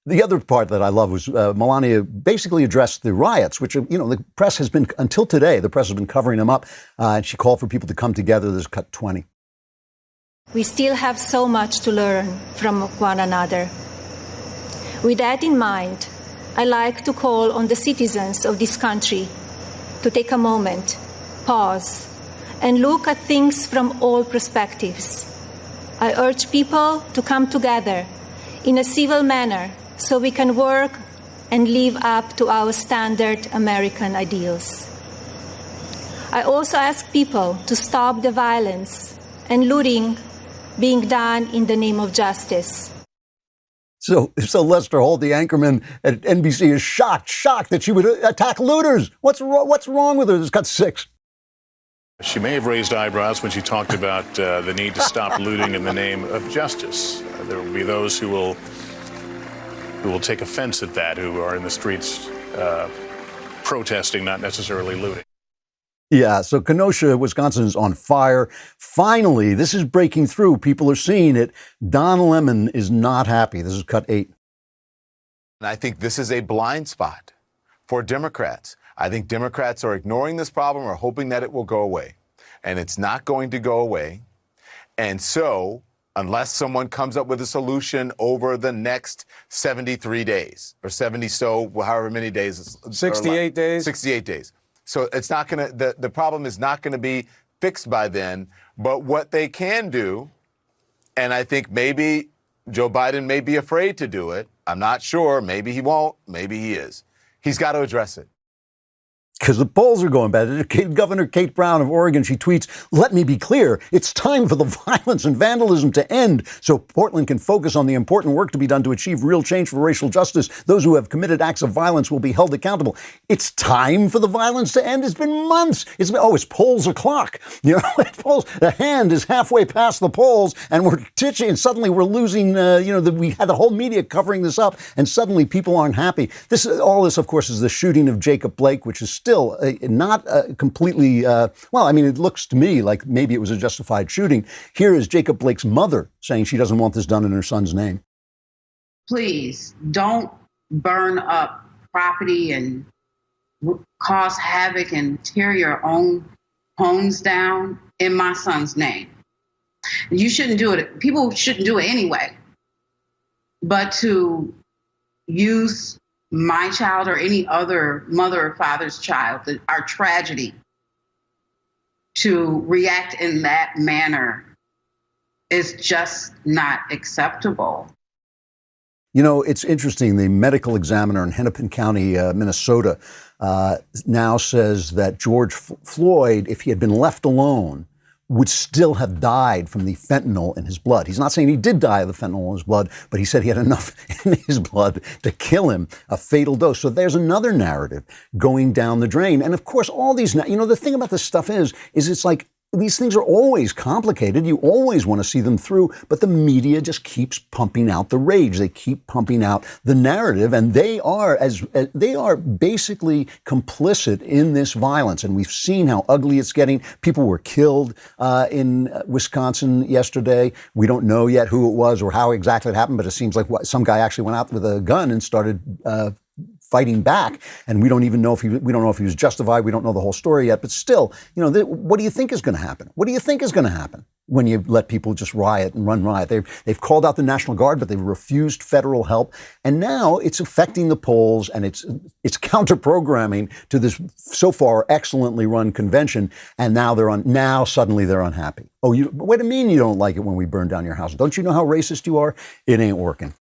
The other part that I love was Melania basically addressed the riots, which, the press has been, until today, the press has been covering them up. And she called for people to come together. There's cut 20. We still have so much to learn from one another. With that in mind, I like to call on the citizens of this country to take a moment, pause, and look at things from all perspectives. I urge people to come together in a civil manner so we can work and live up to our standard American ideals. I also ask people to stop the violence and looting being done in the name of justice. So Lester Holt, the anchorman at NBC, is shocked that she would attack looters. What's wrong with her? This got 6. She may have raised eyebrows when she talked about the need to stop looting in the name of justice. There will be those who will take offense at that, who are in the streets protesting, not necessarily looting. Yeah, so Kenosha, Wisconsin is on fire. Finally, this is breaking through. People are seeing it. Don Lemon is not happy. This is cut 8. And I think this is a blind spot for Democrats. I think Democrats are ignoring this problem or hoping that it will go away. And it's not going to go away. And so, unless someone comes up with a solution over the next 73 days or 70, however many days. 68 days. 68 days. So it's not going to, the problem is not going to be fixed by then. But what they can do, and I think maybe Joe Biden may be afraid to do it. I'm not sure. Maybe he won't. Maybe he is. He's got to address it. Because the polls are going bad. Governor Kate Brown of Oregon, she tweets, "Let me be clear, it's time for the violence and vandalism to end so Portland can focus on the important work to be done to achieve real change for racial justice. Those who have committed acts of violence will be held accountable." It's time for the violence to end. It's been months. It's polls o'clock. Polls. The hand is halfway past the polls, and we're titching, and suddenly we're losing, we had the whole media covering this up, and suddenly people aren't happy. All this, of course, is the shooting of Jacob Blake, which is still not completely, it looks to me like maybe it was a justified shooting. Here is Jacob Blake's mother saying she doesn't want this done in her son's name. Please don't burn up property and cause havoc and tear your own homes down in my son's name. You shouldn't do it. People shouldn't do it anyway. But to use my child or any other mother or father's child, our tragedy, to react in that manner is just not acceptable. It's interesting. The medical examiner in Hennepin County, Minnesota, now says that George Floyd, if he had been left alone, would still have died from the fentanyl in his blood. He's not saying he did die of the fentanyl in his blood, but he said he had enough in his blood to kill him, a fatal dose. So there's another narrative going down the drain. And of course, all these, the thing about this stuff is it's like, these things are always complicated. You always want to see them through, but the media just keeps pumping out the rage. They keep pumping out the narrative, and they are basically complicit in this violence. And we've seen how ugly it's getting. People were killed in Wisconsin yesterday. We don't know yet who it was or how exactly it happened, but it seems like some guy actually went out with a gun and started fighting back, and we don't know if he was justified. We don't know the whole story yet, but still, what do you think is going to happen? What do you think is going to happen when you let people just riot and run riot? They've called out the National Guard, but they've refused federal help, and now it's affecting the polls, and it's counter-programming to this so far excellently run convention, and now suddenly they're unhappy. Oh, what do you mean you don't like it when we burn down your house? Don't you know how racist you are? It ain't working.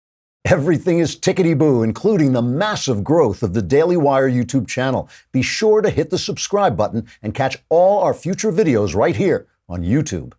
Everything is tickety-boo, including the massive growth of the Daily Wire YouTube channel. Be sure to hit the subscribe button and catch all our future videos right here on YouTube.